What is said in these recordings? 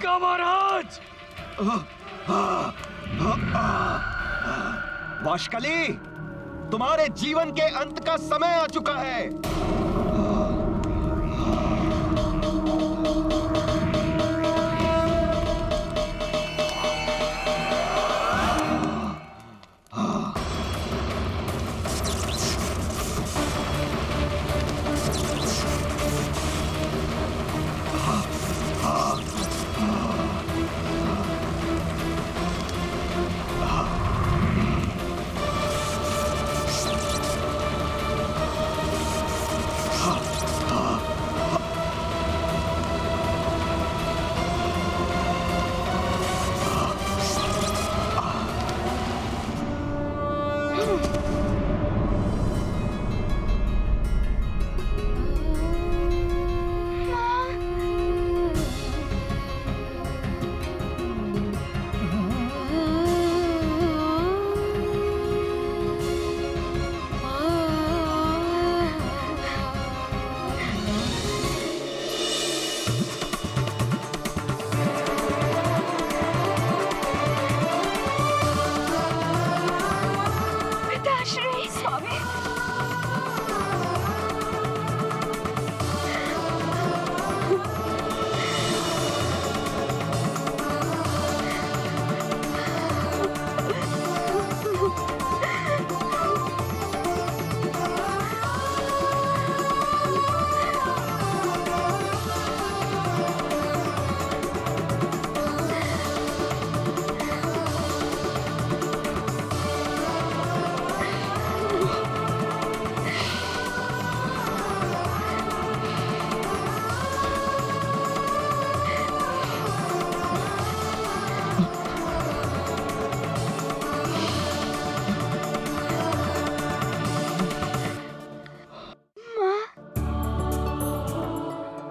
आज्ञा महाराज। वाशकली, तुम्हारे जीवन के अंत का समय आ चुका है।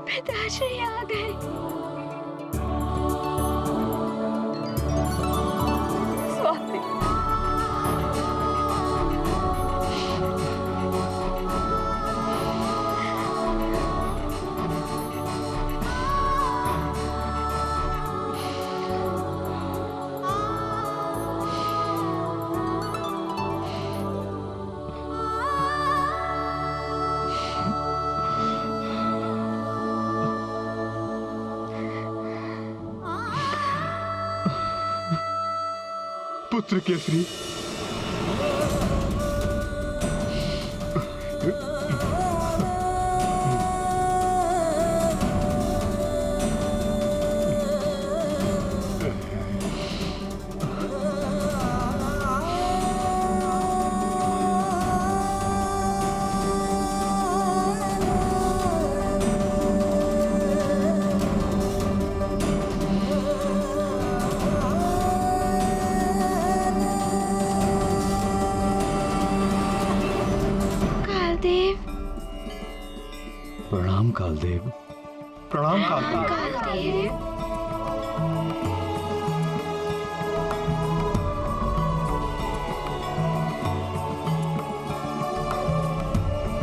पिताश्री आ गए। स्वामी, पुत्र केसरी, प्रणाम कालदेव। प्रणाम कालदेव।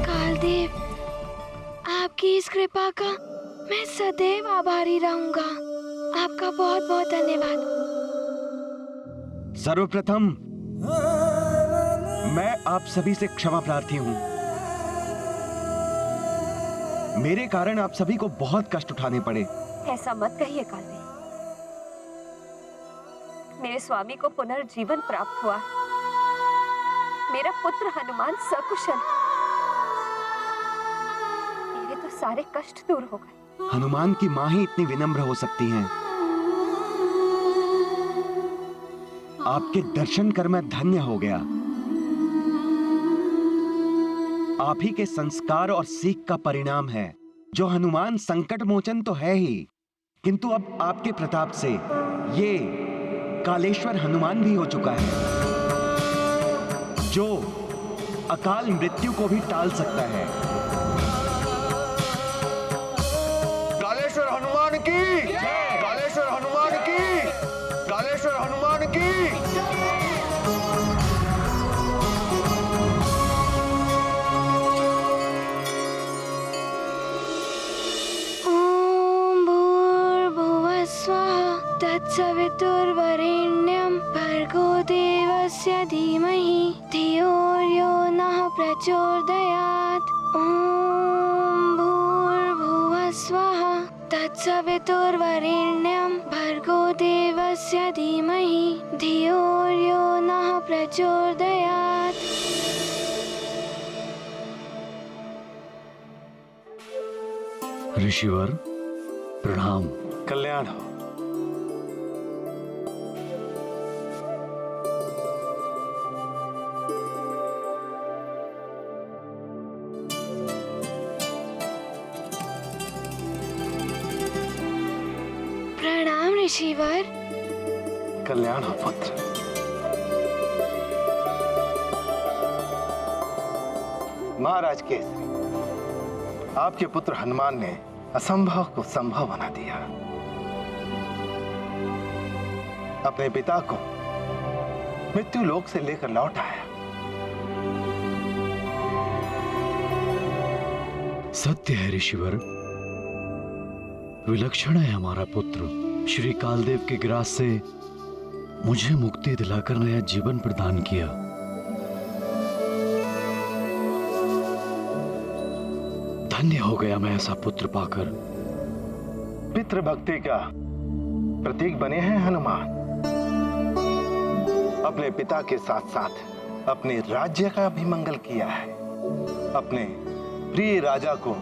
कालदेव, आपकी इस कृपा का मैं सदैव आभारी रहूंगा। आपका बहुत बहुत धन्यवाद। सर्वप्रथम मैं आप सभी से क्षमा प्रार्थी हूं। मेरे कारण आप सभी को बहुत कष्ट उठाने पड़े। ऐसा मत कहिए कालदेव। मेरे स्वामी को पुनर्जीवन प्राप्त हुआ। मेरा पुत्र हनुमान सकुशल। मेरे तो सारे कष्ट दूर हो गए। हनुमान की मां ही इतनी विनम्र हो सकती हैं। आपके दर्शन कर मैं धन्य हो गया। आप ही के संस्कार और सीख का परिणाम है। जो हनुमान संकट मोचन तो है ही, किंतु अब आपके प्रताप से ये कालेश्वर हनुमान भी हो चुका है, जो अकाल मृत्यु को भी टाल सकता है। कालेश्वर हनुमान की, कालेश्वर हनुमान की, कालेश्वर हनुमान की। ओम भूर्भुवः स्वः देवस्य धीमहि धियो यो नः प्रचोदयात्। ॐ भूर्भुवः स्वः तत्सवितुर्वरेण्यं भर्गो देवस्य धीमहि धियो यो नः प्रचोदयात्। ऋषिवर प्रणाम। कल्याण हो। प्रणाम ऋषिवर। कल्याण हो पुत्र। महाराज केसरी, आपके पुत्र हनुमान ने असंभव को संभव बना दिया। अपने पिता को मृत्यु लोक से लेकर लौट आया। सत्य है ऋषिवर, विलक्षण है हमारा पुत्र। श्री कालदेव के ग्रास से मुझे मुक्ति दिलाकर नया जीवन प्रदान किया। धन्य हो गया मैं ऐसा पुत्र पाकर। पितृभक्ति का प्रतीक बने हैं हनुमान। अपने पिता के साथ साथ अपने राज्य का भी मंगल किया है। अपने प्रिय राजा को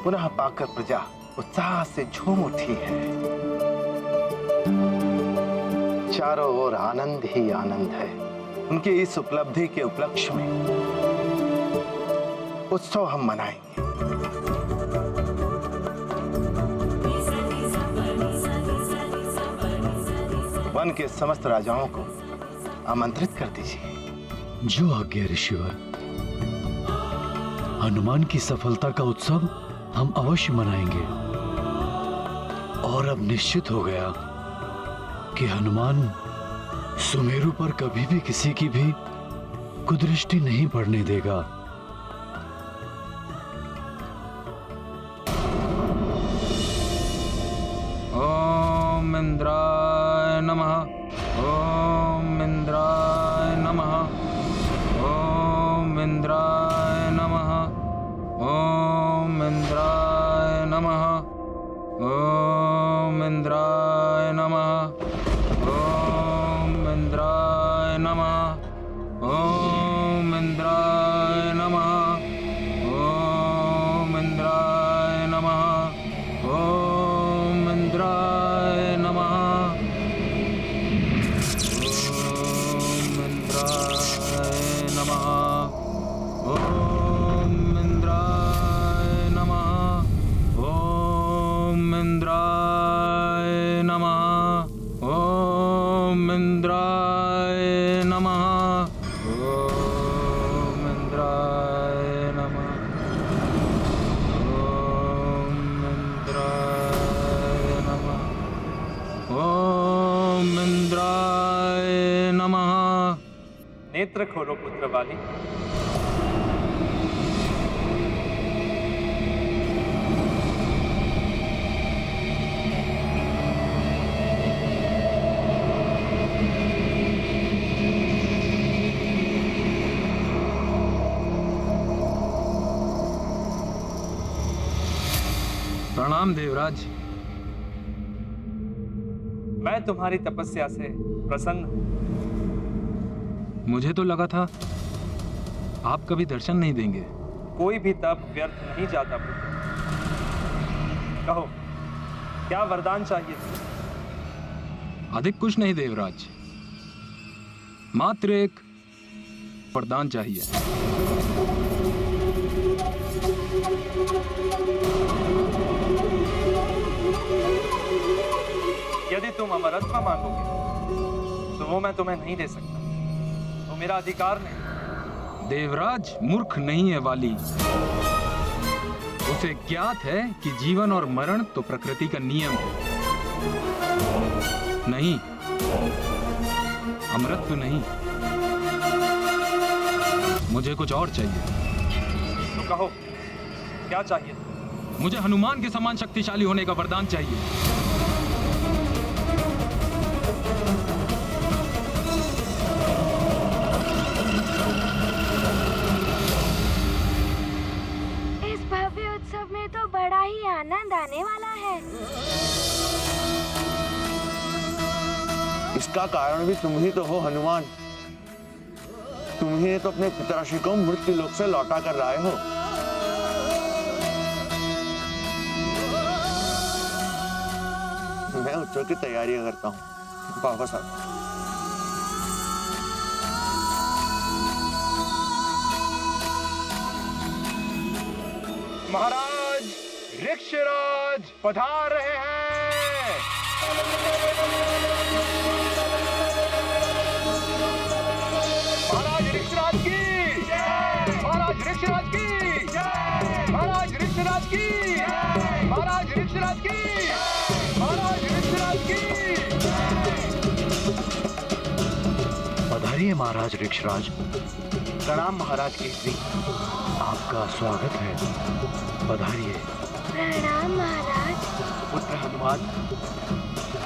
पुनः पाकर प्रजा उत्साह से झूम उठी है। चारों ओर आनंद ही आनंद है। उनकी इस उपलब्धि के उपलक्ष्य में उत्सव हम मनाएंगे। वन के समस्त राजाओं को आमंत्रित कर दीजिए। जो आज्ञा ऋषिवर। हनुमान की सफलता का उत्सव हम अवश्य मनाएंगे। और अब निश्चित हो गया कि हनुमान सुमेरु पर कभी भी किसी की भी कुदृष्टि नहीं पड़ने देगा। ओम इंद्राय नमः। ओम इंद्राय नमः। ओम इंद्राय नमः। ओम इंद्राय नमः। ओम इंद्राय नमः। ओम इंद्राय नमः। ओम इंद्राय नमः। ओम इंद्राय नमः। ओम इंद्राय नमः। ओम इंद्राय नमः। ओम इंद्राय नमः। ओम इंद्राय नमः। ओम इंद्राय नमः। ओम इंद्राय नमः। ओम इंद्राय नमः। ओम इंद्राय नमः। नेत्र खोलो पुत्र वाली। प्रणाम देवराज। मैं तुम्हारी तपस्या से प्रसन्न हूं। मुझे तो लगा था आप कभी दर्शन नहीं देंगे। कोई भी तप व्यर्थ नहीं जाता पुत्र। कहो, क्या वरदान चाहिए? अधिक कुछ नहीं देवराज, मात्र एक वरदान चाहिए। यदि तुम अमरत्व मांगोगे तो वो मैं तुम्हें नहीं दे सकता। वो मेरा अधिकार नहीं। देवराज मूर्ख नहीं है वाली। उसे ज्ञात है कि जीवन और मरण तो प्रकृति का नियम है। नहीं, अमृत नहीं, मुझे कुछ और चाहिए। तो कहो, क्या चाहिए? मुझे हनुमान के समान शक्तिशाली होने का वरदान चाहिए। इसका कारण भी तुम ही तो हो हनुमान। तुम ही तो अपने पितराशि को मृत्यु लोक से लौटा कर लाए हो। मैं उत्सव की तैयारियां करता हूँ, वापस आता हूँ। महाराज ऋक्षराज पधार रहे हैं। महाराज ऋक्षराज की, महाराज ऋक्षराज की, महाराज ऋक्षराज की, महाराज ऋक्षराज की, महाराज ऋक्षराज की। पधारिए महाराज ऋक्षराज। प्रणाम महाराज केसरी। आपका स्वागत है, पधारिए। प्रणाम महाराज। पुत्र हनुमान,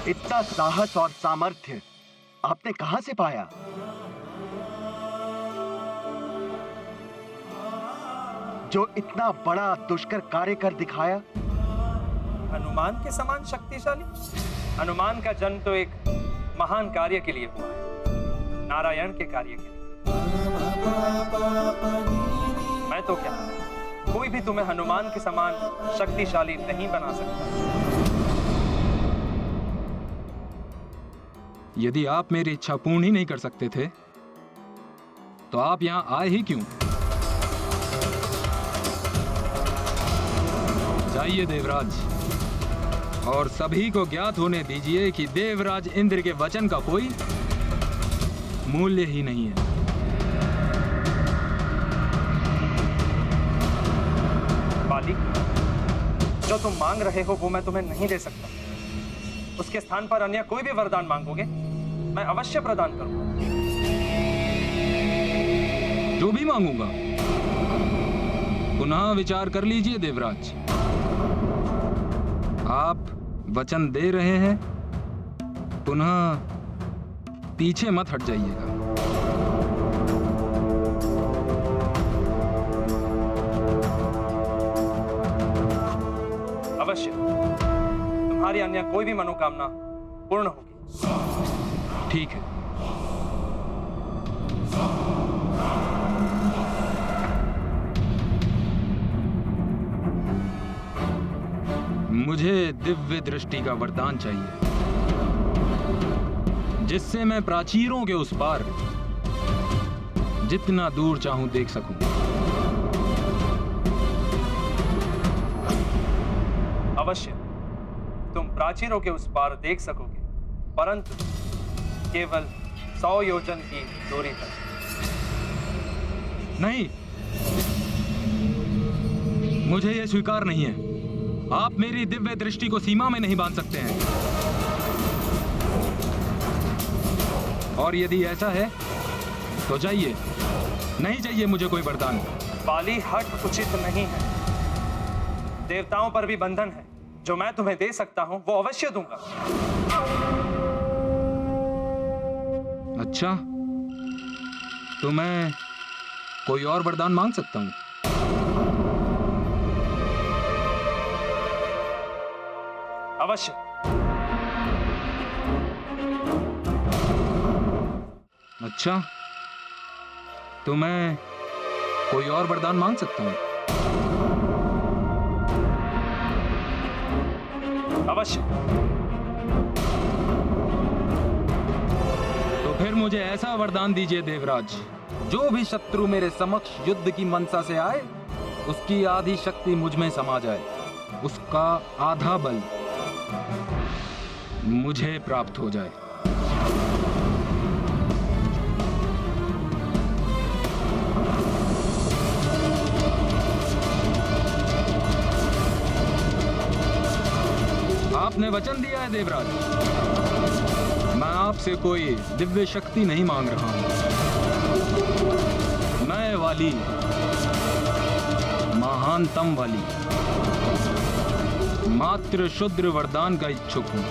इतना साहस और सामर्थ्य आपने कहां से पाया? जो इतना बड़ा दुष्कर कार्य कर दिखाया। हनुमान के समान शक्तिशाली? हनुमान का जन्म तो एक महान कार्य के लिए हुआ है, नारायण के कार्य के लिए। मैं तो क्या, कोई भी तुम्हें हनुमान के समान शक्तिशाली नहीं बना सकता। यदि आप मेरी इच्छा पूर्ण ही नहीं कर सकते थे तो आप यहां आए ही क्यों? जाइए देवराज, और सभी को ज्ञात होने दीजिए कि देवराज इंद्र के वचन का कोई मूल्य ही नहीं है। बाली, जो तुम मांग रहे हो वो मैं तुम्हें नहीं दे सकता। उसके स्थान पर अन्य कोई भी वरदान मांगोगे मैं अवश्य प्रदान करूंगा। जो भी मांगूंगा पुनः विचार कर लीजिए देवराज। आप वचन दे रहे हैं, पुनः पीछे मत हट जाइएगा। अवश्य तुम्हारी अन्य कोई भी मनोकामना पूर्ण होगी। ठीक है। मुझे दिव्य दृष्टि का वरदान चाहिए, जिससे मैं प्राचीरों के उस पार जितना दूर चाहूं देख सकूं। अवश्य तुम प्राचीरों के उस पार देख सकोगे, परंतु केवल 100 योजन की दूरी तक। नहीं, मुझे यह स्वीकार नहीं है। आप मेरी दिव्य दृष्टि को सीमा में नहीं बांध सकते हैं। और यदि ऐसा है तो जाइए, नहीं चाहिए मुझे कोई वरदान। बाली, हट उचित नहीं है। देवताओं पर भी बंधन है, जो मैं तुम्हें दे सकता हूं वो अवश्य दूंगा। अच्छा, तो मैं कोई और वरदान मांग सकता हूं? अवश्य। अच्छा, तो मैं कोई और वरदान मांग सकता हूं? अवश्य। तो फिर मुझे ऐसा वरदान दीजिए देवराज, जो भी शत्रु मेरे समक्ष युद्ध की मनसा से आए, उसकी आधी शक्ति मुझ में समा जाए, उसका आधा बल मुझे प्राप्त हो जाए। आपने वचन दिया है देवराज, मैं आपसे कोई दिव्य शक्ति नहीं मांग रहा हूं। मैं वाली, महानतम वाली, मात्र शुद्र वरदान का इच्छुक हूं।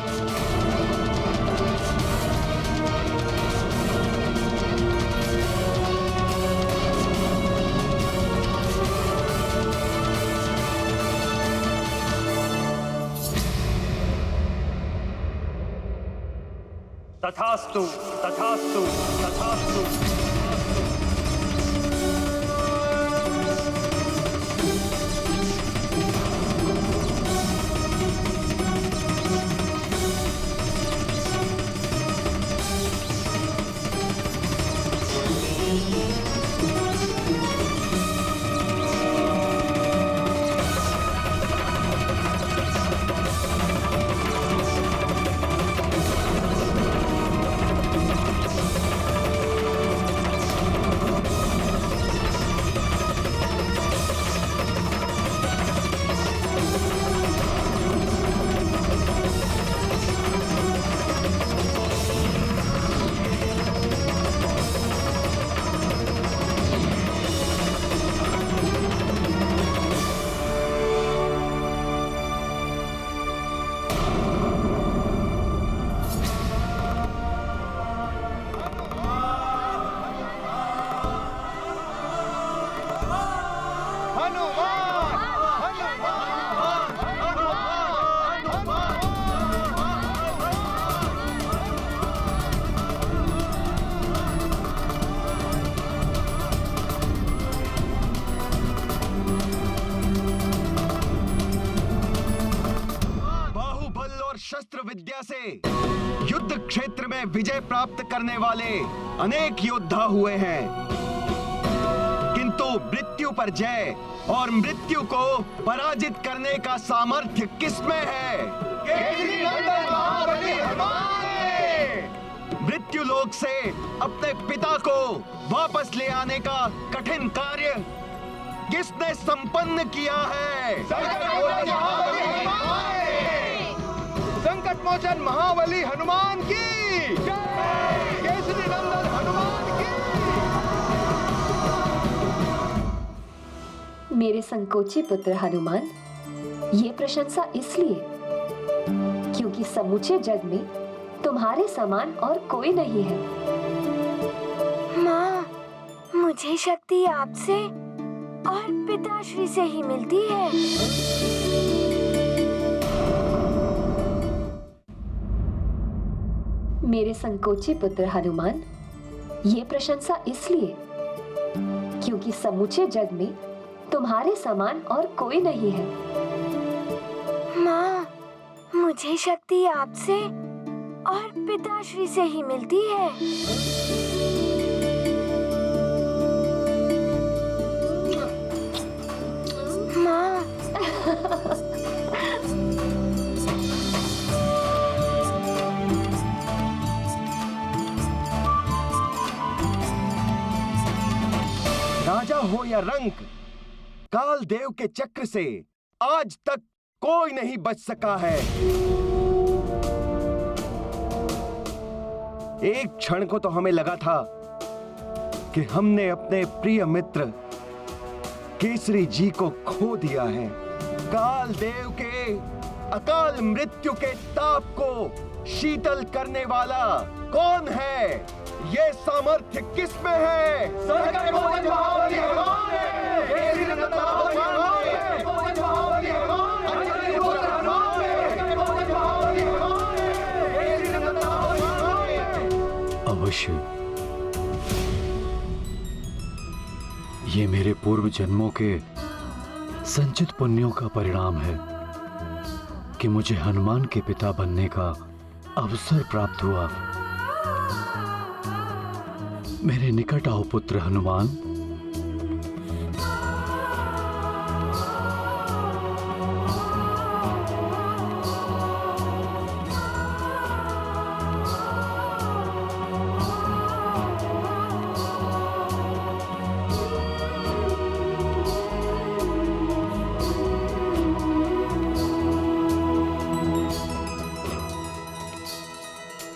तथास्तु तथास्तु तथास्तु। शस्त्र विद्या से युद्ध क्षेत्र में विजय प्राप्त करने वाले अनेक योद्धा हुए हैं, किंतु मृत्यु पर जय और मृत्यु को पराजित करने का सामर्थ्य किसमें है? केसरी नंदन महाबली हनुमान में। मृत्यु लोक से अपने पिता को वापस ले आने का कठिन कार्य किसने संपन्न किया है? संकट मोचन महाबली हनुमान की जय। केसरी नंदन हनुमान की। मेरे संकोची पुत्र हनुमान, ये प्रशंसा इसलिए क्योंकि समूचे जग में तुम्हारे समान और कोई नहीं है। माँ, मुझे शक्ति आपसे और पिताश्री से ही मिलती है। मेरे संकोची पुत्र हनुमान, ये प्रशंसा इसलिए क्योंकि समूचे जग में तुम्हारे समान और कोई नहीं है। माँ, मुझे शक्ति आपसे और पिताश्री से ही मिलती है। माँ। राजा हो या रंक, काल देव के चक्र से आज तक कोई नहीं बच सका है। एक क्षण को तो हमें लगा था कि हमने अपने प्रिय मित्र केसरी जी को खो दिया है। काल देव के अकाल मृत्यु के ताप को शीतल करने वाला कौन है? ये सामर्थ्य किसमें है? संकट मोचन महाबली हनुमान है। केसरी नंदन महाबली हनुमान है। महाबली हनुमान है। अंजनी पुत्र हनुमान है। संकट मोचन महाबली हनुमान है। केसरी नंदन महाबली हनुमान है। अवश्य ये मेरे पूर्व जन्मों के संचित पुण्यों का परिणाम है कि मुझे हनुमान के पिता बनने का अवसर प्राप्त हुआ। मेरे निकट आओ पुत्र हनुमान।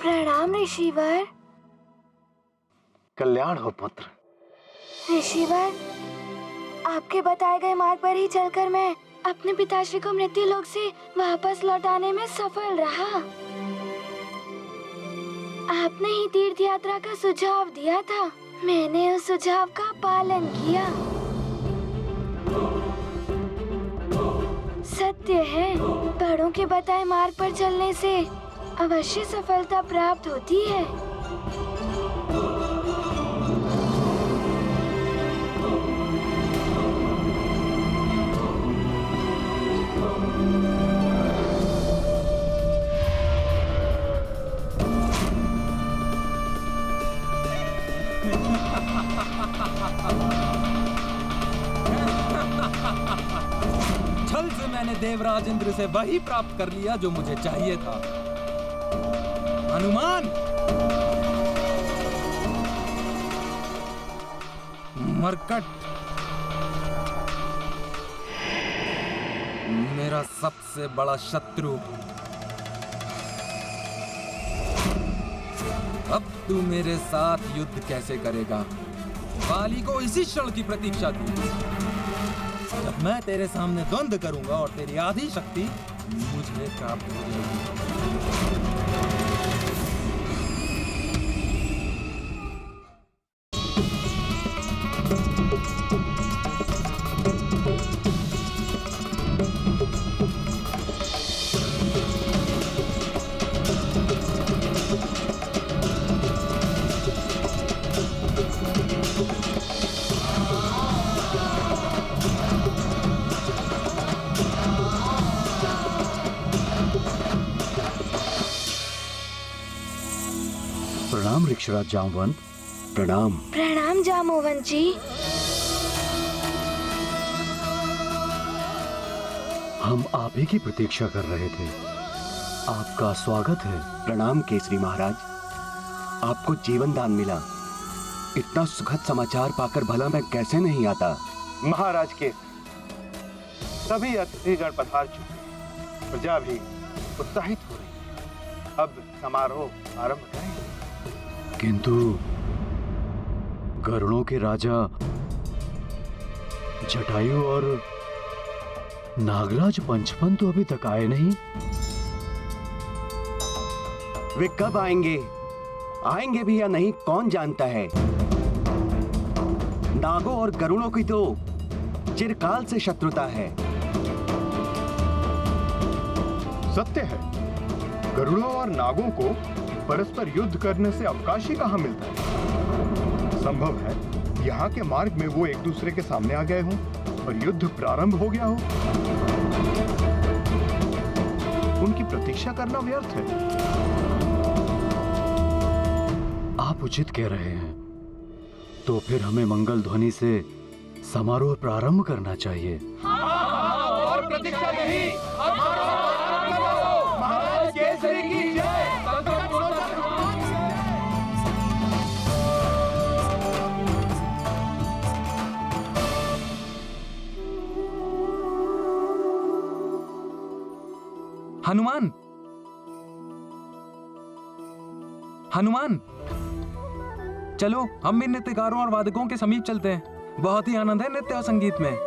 प्रणाम ऋषिवर। कल्याण हो पुत्र। ऋषिवर, आपके बताए गए मार्ग पर ही चलकर मैं अपने पिताश्री को मृत्यु लोक से वापस लौटाने में सफल रहा। आपने ही तीर्थ यात्रा का सुझाव दिया था, मैंने उस सुझाव का पालन किया। सत्य है, बड़ों के बताए मार्ग पर चलने से अवश्य सफलता प्राप्त होती है। छल से मैंने देवराज इंद्र से वही प्राप्त कर लिया जो मुझे चाहिए था। हनुमान, मरकट मेरा सबसे बड़ा शत्रु, अब तू मेरे साथ युद्ध कैसे करेगा? वाली को इसी क्षण की प्रतीक्षा थी जब मैं तेरे सामने द्वंद्व करूंगा और तेरी आधी शक्ति मुझे प्राप्त हो जाएगी। प्रणाम ऋक्षराज जामवंत। प्रणाम। प्रणाम जामवंत जी। हम आप ही की प्रतीक्षा कर रहे थे। आपका स्वागत है। प्रणाम केसरी महाराज, आपको जीवन दान मिला। इतना सुखद समाचार पाकर भला मैं कैसे नहीं आता। महाराज के सभी अतिथिगण पधार चुके, प्रजा भी उत्साहित हो रही। अब समारोह आरंभ करें। किंतु गरुड़ों के राजा जटायु और नागराज पंचपन तो अभी तक आए नहीं। वे कब आएंगे? आएंगे भी या नहीं कौन जानता है। नागों और गरुड़ों की तो चिरकाल से शत्रुता है। सत्य है, गरुड़ों और नागों को परस्पर युद्ध करने से अवकाश ही कहां मिलता है। संभव है यहाँ के मार्ग में वो एक दूसरे के सामने आ गए हों और युद्ध प्रारंभ हो गया हो। उनकी प्रतीक्षा करना व्यर्थ है। आप उचित कह रहे हैं। तो फिर हमें मंगल ध्वनि से समारोह प्रारंभ करना चाहिए। और प्रतीक्षा नहीं, महाराज केसरी की जय। हनुमान, हनुमान, चलो हम भी नृत्यकारों और वादकों के समीप चलते हैं। बहुत ही आनंद है नृत्य और संगीत में।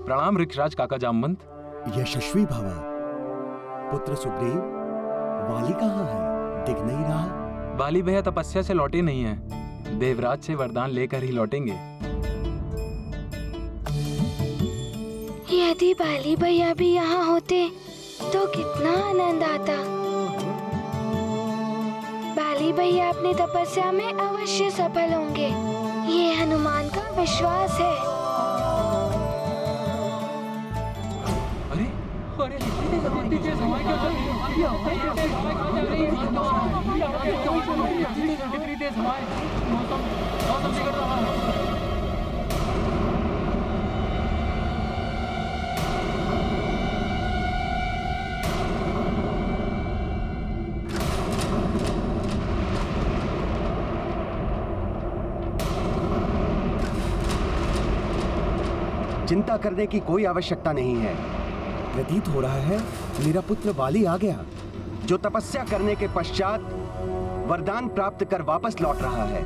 प्रणाम ऋक्षराज काका जामवंत। यशस्वी भव। पुत्र सुग्रीव, वाली कहाँ है? दिख नहीं रहा। बाली भैया तपस्या से लौटे नहीं हैं। देवराज से वरदान लेकर ही लौटेंगे। यदि बाली भैया भी यहाँ होते तो कितना आनंद आता। बाली भैया अपनी तपस्या में अवश्य सफल होंगे, ये हनुमान का विश्वास है। अरे चिंता करने की कोई आवश्यकता नहीं है। प्रतीत हो रहा है मेरा पुत्र वाली आ गया, जो तपस्या करने के पश्चात वरदान प्राप्त कर वापस लौट रहा है।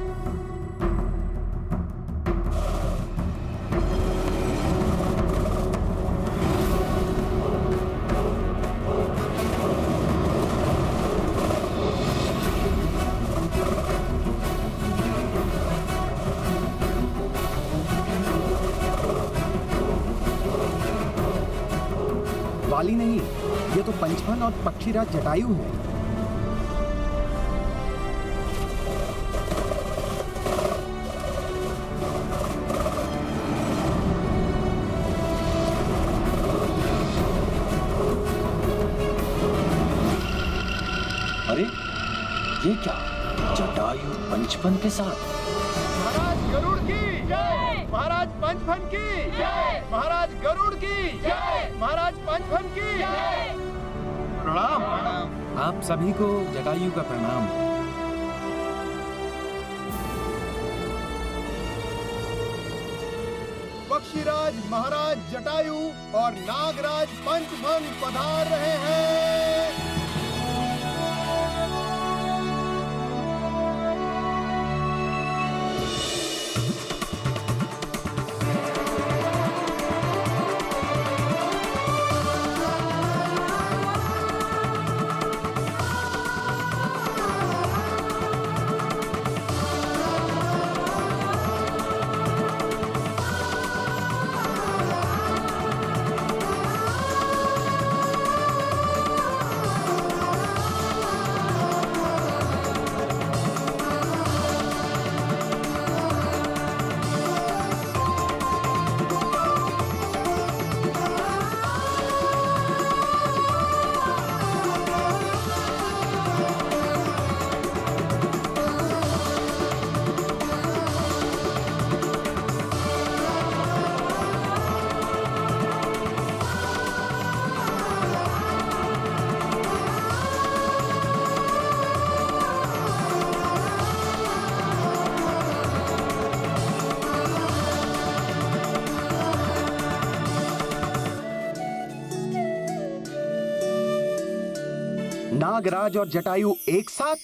वाली नहीं, ये तो पंचफन और पक्षीराज जटायु है। अरे ये क्या, जटायु पंचफन के साथ? महाराज गरुड़ की जय, महाराज पंचफन की जय, महाराज गरुड़ की जय, महाराज पंचफन की जय। प्रणाम। आप सभी को जटायु का प्रणाम। पक्षीराज महाराज जटायु और नागराज पंचफन पधार रहे हैं। नागराज और जटायु एक साथ,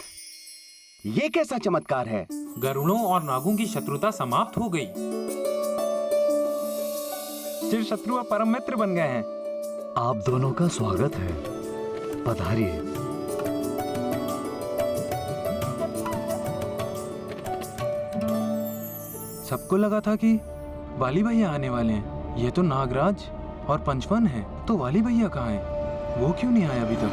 ये कैसा चमत्कार है? गरुड़ों और नागों की शत्रुता समाप्त हो गई। चिर शत्रु अब परम मित्र बन गए हैं। आप दोनों का स्वागत है, पधारिए। सबको लगा था कि वाली भैया आने वाले हैं। ये तो नागराज और पंचफन है, तो वाली भैया कहाँ हैं? वो क्यों नहीं आया अभी तक?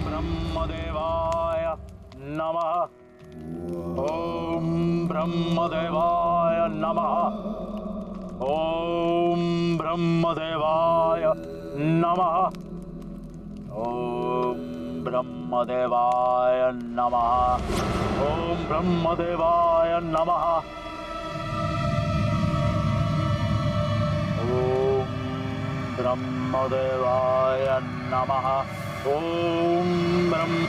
ब्रह्मदेवाय नमः। ओम ब्रह्मदेवाय नमः। ओम ब्रह्मदेवाय नमः। ओम ब्रह्मदेवाय नमः। ओम ब्रह्मदेवाय नमः। ओम ब्रह्म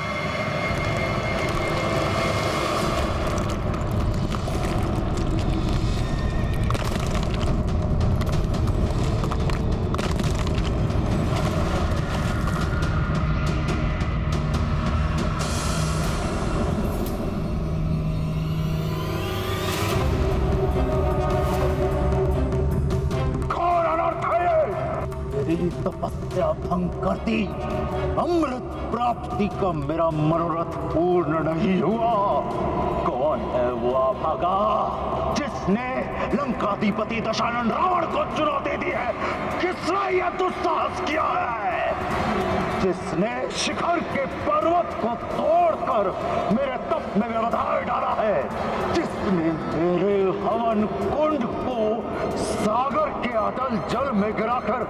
तपस्या भंग कर दी, अमृत प्राप्ति का मेरा मनोरथ पूर्ण नहीं हुआ। कौन है वो अभागा जिसने लंका अधिपति दशानन रावण को चुनौती दी है? किसने यह दुस्साहस किया है? जिसने शिखर के पर्वत को तोड़कर मेरे तप में व्यवधान डाला है, जिसने मेरे हवन कुंड को सागर के अटल जल में गिराकर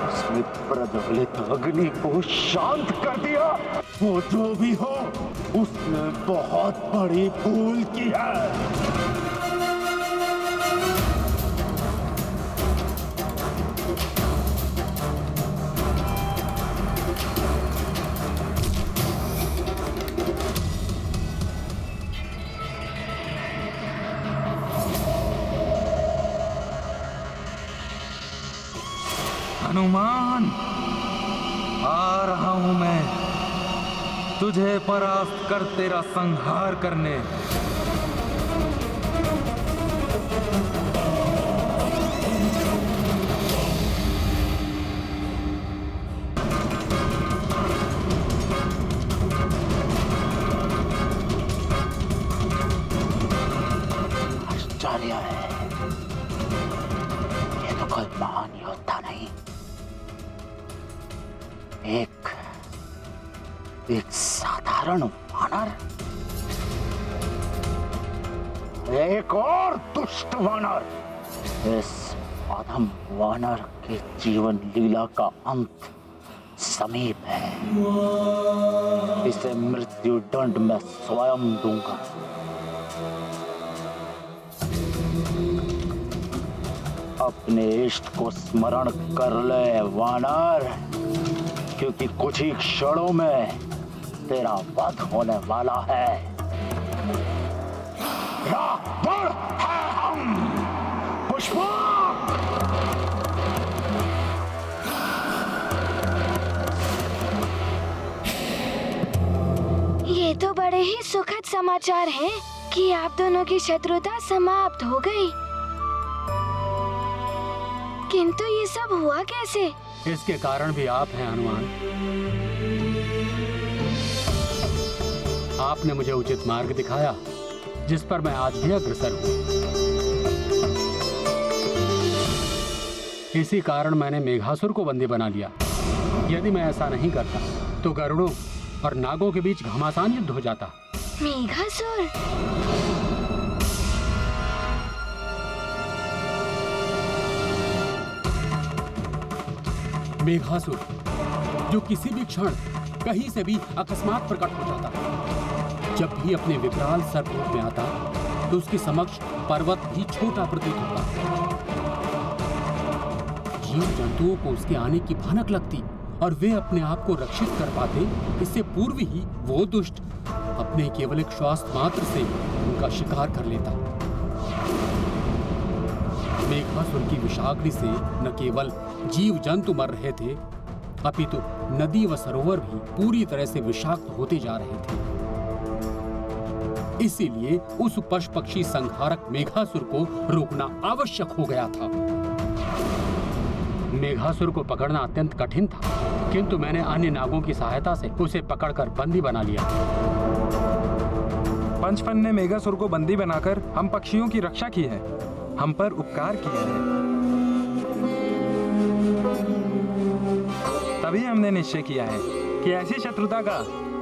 उसमें प्रज्वलित अग्नि को शांत कर दिया, वो जो भी हो उसने बहुत बड़ी भूल की है। हनुमान, आ रहा हूं मैं तुझे परास्त कर तेरा संहार करने। आश्चर्य है, ये तो कोई महान योद्धा नहीं, एक साधारण वानर, एक और दुष्ट वानर। इस अधम वानर के जीवन लीला का अंत समीप है। इसे मृत्यु दंड मैं स्वयं दूंगा। अपने इष्ट को स्मरण कर ले वानर, क्योंकि कुछ ही क्षणों में तेरा वध होने वाला है। रावण है हम, पुष्पक! ये तो बड़े ही सुखद समाचार हैं कि आप दोनों की शत्रुता समाप्त हो गई। किंतु ये सब हुआ कैसे? इसके कारण भी आप हैं हनुमान। आपने मुझे उचित मार्ग दिखाया, जिस पर मैं आज भी अग्रसर हूँ। इसी कारण मैंने मेघासुर को बंदी बना लिया। यदि मैं ऐसा नहीं करता तो गरुड़ों और नागों के बीच घमासान युद्ध हो जाता। मेघासुर? मेघासुर, जो किसी भी क्षण कहीं से भी अकस्मात प्रकट हो जाता। जब भी अपने विकराल सर्प रूप में आता तो उसके समक्ष पर्वत भी छोटा प्रतीत होता। जीव जंतुओं को उसके आने की भनक लगती और वे अपने आप को रक्षित कर पाते। इससे पूर्व ही वो दुष्ट अपने केवल एक श्वास मात्र से उनका शिकार कर लेता। मेघासुर की विषाग्नि से न केवल जीव जंतु मर रहे थे, अपितु नदी व सरोवर भी पूरी तरह से विषाक्त होते जा रहे थे। इसीलिए उस पशु पक्षी संहारक मेघासुर को रोकना आवश्यक हो गया था। मेघासुर को पकड़ना अत्यंत कठिन था, किंतु मैंने अन्य नागों की सहायता से उसे पकड़कर बंदी बना लिया। पंचफन ने मेघासुर को बंदी बनाकर हम पक्षियों की रक्षा की है, हम पर उपकार किया है। तभी हमने निश्चय किया है कि ऐसी शत्रुता का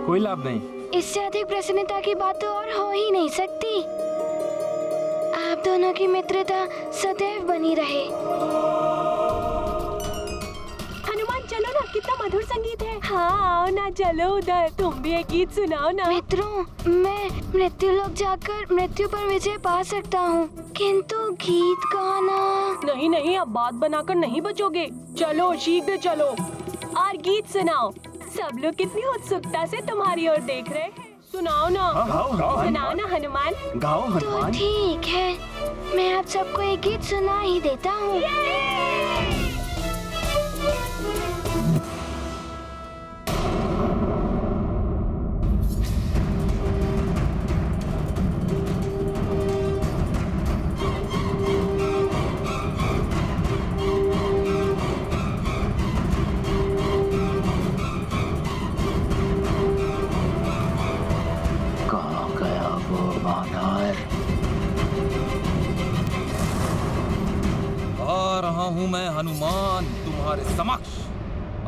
कोई लाभ नहीं। इससे अधिक प्रसन्नता की बात तो और हो ही नहीं सकती। आप दोनों की मित्रता सदैव बनी रहे। हनुमान चलो ना, कितना मधुर संगीत है। हाँ आओ ना, चलो उधर, तुम भी एक गीत सुनाओ ना। मित्रों, मैं मृत्यु लोक जाकर मृत्यु पर विजय पा सकता हूँ, किंतु गीत गाना। नहीं नहीं, अब बात बनाकर नहीं बचोगे। चलो शीघ्र चलो और गीत सुनाओ। सब लोग कितनी उत्सुकता से तुम्हारी ओर देख रहे हैं। सुनाओ ना। सुनाओ ना हनुमान। गाओ हनुमान। तो ठीक है, मैं आप सबको एक गीत सुना ही देता हूँ। हूं मैं हनुमान तुम्हारे समक्ष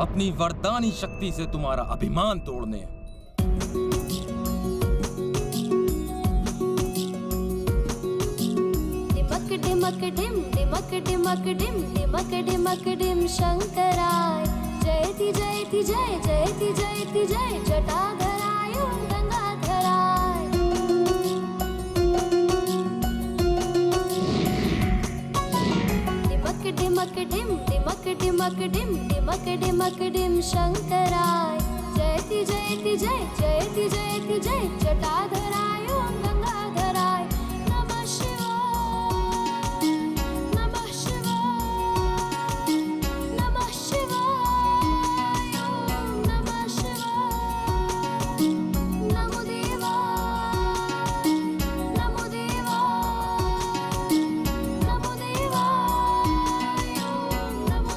अपनी वरदानी शक्ति से तुम्हारा अभिमान तोड़ने। डिमक डिम डिमक डिमक डिम डिमक डिमक डिम शंकराय जयति जयति जय जयति जयति जय जटाधराय गंगाधराय। डिमक डिम डिमक डिमक डिम डिमक डिमक डिम शंकराय जयति जयति जय जयति जयति जय जटाधराय गंगाधराय। नमः शिवाय नमः शिवाय नमः शिवाय नमः शिवाय नमो देवाय नमो देवाय नमो देवाय नमो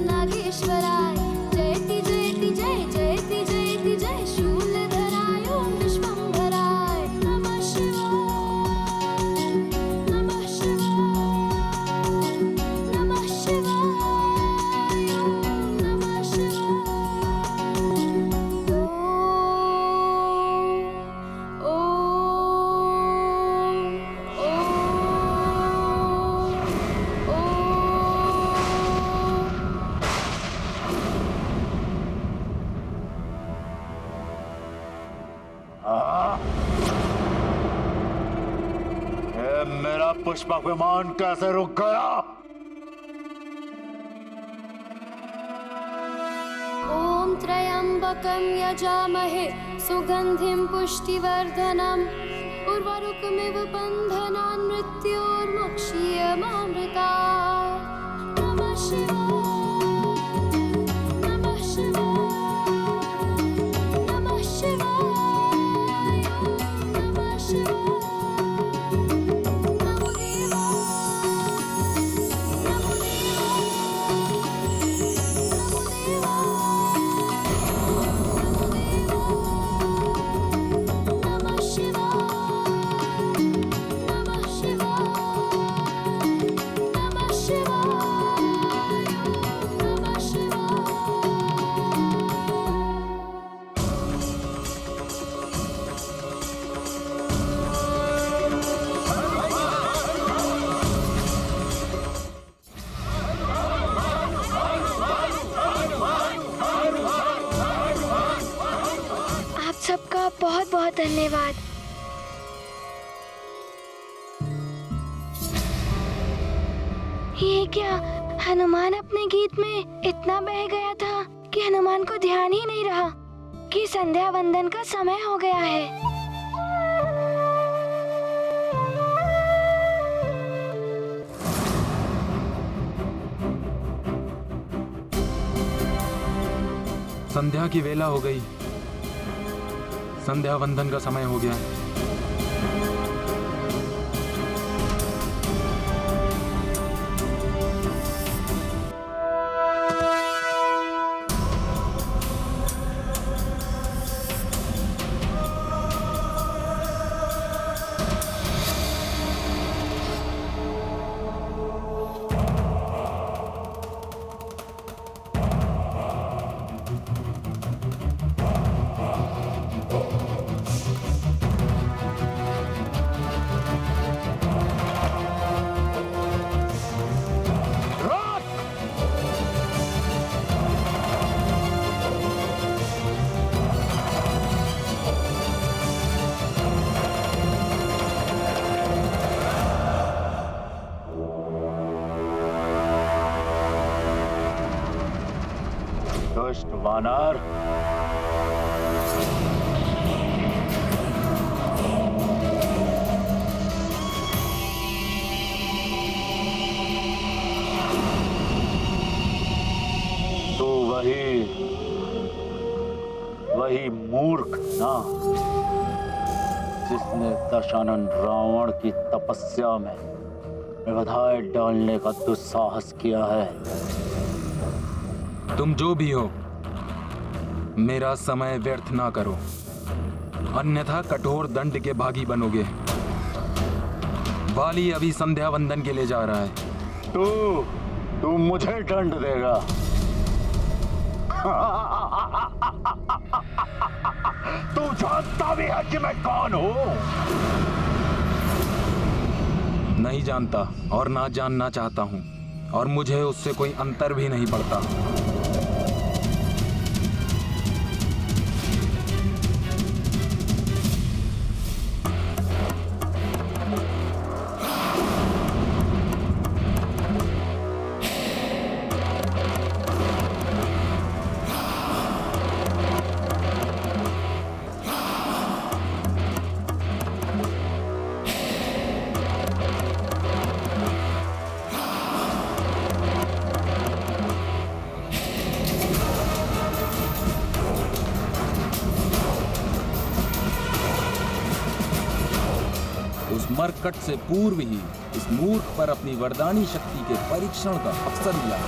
नागेश्वराय जयति जयति जय जयति जयति जय शूलधराय विश्वंभराय। नमः शिवाय नमः शिवाय नमः शिवाय नमः शिवाय। ये मेरा पुष्पक विमान कैसे रुक गया? ॐ त्र्यम्बकं यजामहे सुगन्धिं पुष्टिवर्धनम् उर्वारुकमिव बन्धनान् मृत्योर्मुक्षीयमामृतात्। नमः शिवाय नमः शिवाय नमः शिवाय नमः शिवाय। नमो देवाय नमो नमः शिवाय नमः शिवाय नमः शिवाय नमः शिवाय। आप सबका बहुत बहुत धन्यवाद। ये क्या, हनुमान अपने गीत में इतना बह गया था कि हनुमान को ध्यान ही नहीं रहा कि संध्या वंदन का समय हो गया है। संध्या की वेला हो गई, संध्या वंदन का समय हो गया। दुष्ट वानर, तू वही वही मूर्ख ना जिसने दशानन रावण की तपस्या में व्यवधाय डालने का दुस्साहस किया है। तुम जो भी हो, मेरा समय व्यर्थ ना करो, अन्यथा कठोर दंड के भागी बनोगे। वाली अभी संध्या वंदन के लिए जा रहा है। तू मुझे दंड देगा? तू जानता भी है कि मैं कौन हूं? नहीं जानता और ना जानना चाहता हूं, और मुझे उससे कोई अंतर भी नहीं पड़ता। उस मरकट से पूर्व ही इस मूर्ख पर अपनी वरदानी शक्ति के परीक्षण का अवसर मिला।